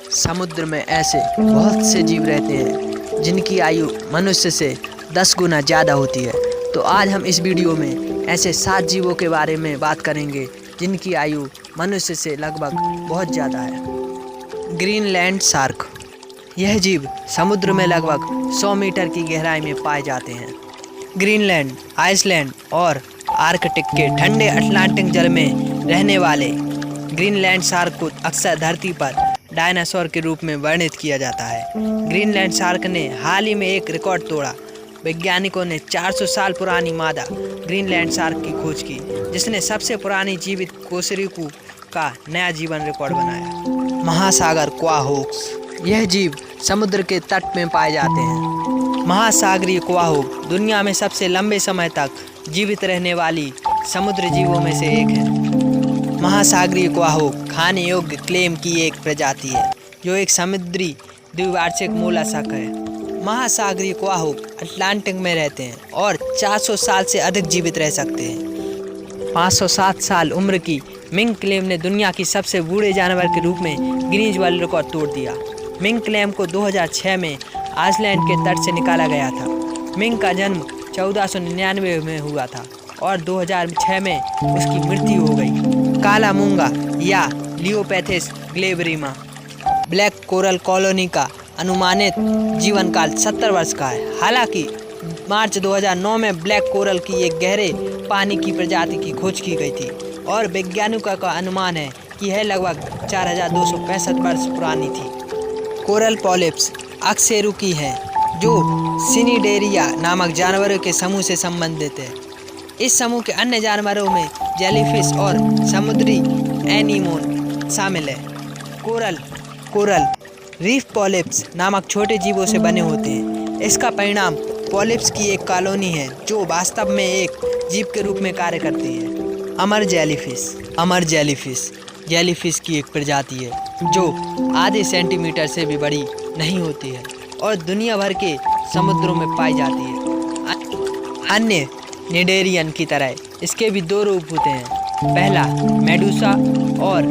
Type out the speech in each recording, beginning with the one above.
समुद्र में ऐसे बहुत से जीव रहते हैं जिनकी आयु मनुष्य से 10 गुना ज़्यादा होती है। तो आज हम इस वीडियो में ऐसे 7 जीवों के बारे में बात करेंगे जिनकी आयु मनुष्य से लगभग बहुत ज़्यादा है। Greenland shark. यह जीव समुद्र में लगभग 100 मीटर की गहराई में पाए जाते हैं। ग्रीनलैंड, आइसलैंड और आर्कटिक के ठंडे अटलांटिक जल में रहने वाले ग्रीनलैंड शार्क को अक्सर धरती पर डायनासोर के रूप में वर्णित किया जाता है। ग्रीनलैंड शार्क ने हाल ही में एक रिकॉर्ड तोड़ा। वैज्ञानिकों ने 400 साल पुरानी मादा ग्रीनलैंड शार्क की खोज की, जिसने सबसे पुरानी जीवित कोसरिकू का नया जीवन रिकॉर्ड बनाया। महासागर क्वाहोक्स। यह जीव समुद्र के तट में पाए जाते हैं। महासागरीय क्वाहोक दुनिया में सबसे लंबे समय तक जीवित रहने वाली समुद्र जीवों में से एक है। महासागरीय क्वाहोक खाने योग्य क्लेम की एक प्रजाति है, जो एक समुद्री द्विवार्षिक मोलास्क है। महासागरीय क्वाहोक अटलांटिक में रहते हैं और 400 साल से अधिक जीवित रह सकते हैं। 507 साल उम्र की मिंक क्लेम ने दुनिया की सबसे बूढ़े जानवर के रूप में गिनीज वर्ल्ड रिकॉर्ड तोड़ दिया। मिंक क्लेम को 2006 में आइसलैंड के तट से निकाला गया था। मिंक का जन्म 1499 में हुआ था और 2006 में उसकी मृत्यु हो गई। काला मूंगा या लियोपैथिस ग्लेबरिमा। ब्लैक कोरल कॉलोनी का अनुमानित जीवन काल 70 वर्ष का है। हालांकि मार्च 2009 में ब्लैक कोरल की एक गहरे पानी की प्रजाति की खोज की गई थी और वैज्ञानिकों का अनुमान है कि यह लगभग 4265 वर्ष पुरानी थी। कोरल पॉलिप्स अकशेरुकी है, जो सिनिडेरिया नामक जानवरों के समूह से संबंधित है। इस समूह के अन्य जानवरों में जेलीफिश और समुद्री एनीमोन शामिल है। कोरल रीफ पॉलिप्स नामक छोटे जीवों से बने होते हैं। इसका परिणाम पॉलिप्स की एक कॉलोनी है, जो वास्तव में एक जीव के रूप में कार्य करती है। अमर जेलीफिश जेलीफिश की एक प्रजाति है, जो आधे सेंटीमीटर से भी बड़ी नहीं होती है और दुनिया भर के समुद्रों में पाई जाती है। अन्य निडेरियन की तरह इसके भी 2 रूप होते हैं, पहला मेडुसा और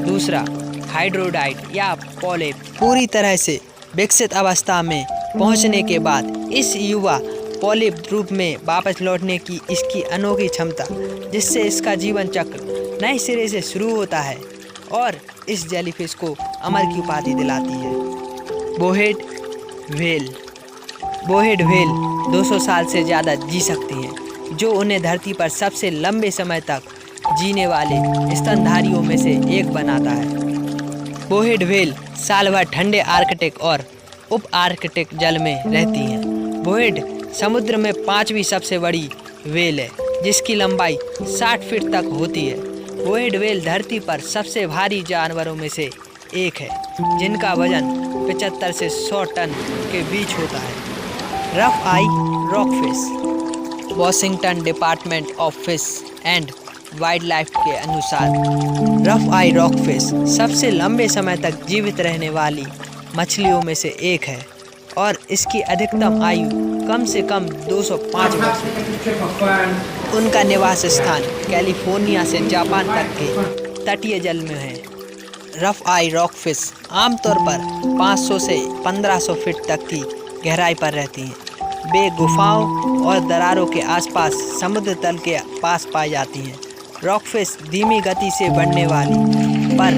दूसरा हाइड्रोडाइट या पॉलिप। पूरी तरह से विकसित अवस्था में पहुंचने के बाद इस युवा पॉलिप रूप में वापस लौटने की इसकी अनोखी क्षमता, जिससे इसका जीवन चक्र नए सिरे से शुरू होता है और इस जेलीफिश को अमर की उपाधि दिलाती है। बोहेड व्हेल 200 साल से ज़्यादा जी सकती हैं, जो उन्हें धरती पर सबसे लंबे समय तक जीने वाले स्तनधारियों में से एक बनाता है। बोहेड व्हेल साल भर ठंडे आर्कटिक और उप आर्कटिक जल में रहती हैं। बोहेड समुद्र में 5वीं सबसे बड़ी व्हेल है, जिसकी लंबाई 60 फीट तक होती है। बोहेड व्हेल धरती पर सबसे भारी जानवरों में से एक है, जिनका वजन 75 से 100 टन के बीच होता है। Rough I rockfish. Washington department of fish and wild life के अनुसार रफ आई रॉकफिश सबसे लंबे समय तक जीवित रहने वाली मछलियों में से एक है और इसकी अधिकतम आयु कम से कम 205 वर्ष है। उनका निवास स्थान कैलिफोर्निया से जापान तक के तटीय जल में है। रफ आई रॉकफिश आमतौर पर 500 से 1500 फीट तक की गहराई पर रहती हैं। वे गुफाओं और दरारों के आसपास समुद्र तल के पास पाई जाती हैं। रॉकफिश धीमी गति से बढ़ने वाली, पर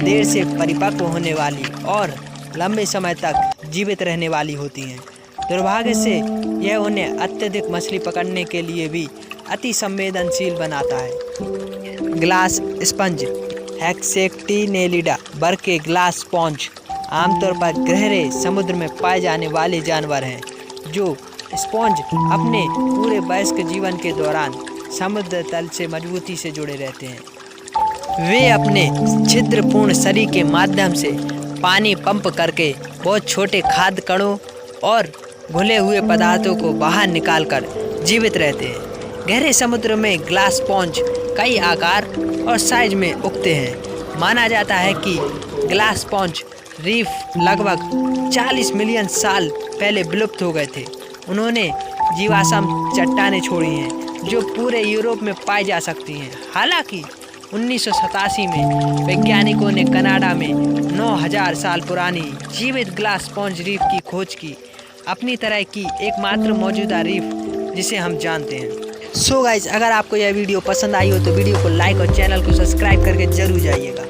देर से परिपक्व होने वाली और लंबे समय तक जीवित रहने वाली होती हैं। दुर्भाग्य से यह उन्हें अत्यधिक मछली पकड़ने के लिए भी अति संवेदनशील बनाता है। ग्लास स्पंज हेक्सेक्टिनेलिडा वर्ग के ग्लास स्पॉन्ज आमतौर पर गहरे समुद्र में पाए जाने वाले जानवर हैं, जो स्पॉन्ज अपने पूरे वयस्क जीवन के दौरान समुद्र तल से मजबूती से जुड़े रहते हैं। वे अपने छिद्रपूर्ण शरीर के माध्यम से पानी पंप करके बहुत छोटे खाद्य कणों और घुले हुए पदार्थों को बाहर निकालकर जीवित रहते हैं। गहरे समुद्र में ग्लास स्पॉन्ज कई आकार और साइज में उगते हैं। माना जाता है कि ग्लास स्पॉन्ज रीफ लगभग 40 मिलियन साल पहले विलुप्त हो गए थे। उन्होंने जीवाश्म चट्टानें छोड़ी हैं, जो पूरे यूरोप में पाई जा सकती हैं। हालांकि 1987 में वैज्ञानिकों ने कनाडा में 9000 साल पुरानी जीवित ग्लास स्पॉन्ज रीफ की खोज की, अपनी तरह की एकमात्र मौजूदा रीफ जिसे हम जानते हैं। सो गाइज, अगर आपको यह वीडियो पसंद आई हो तो वीडियो को लाइक और चैनल को सब्सक्राइब करके जरूर जाइएगा।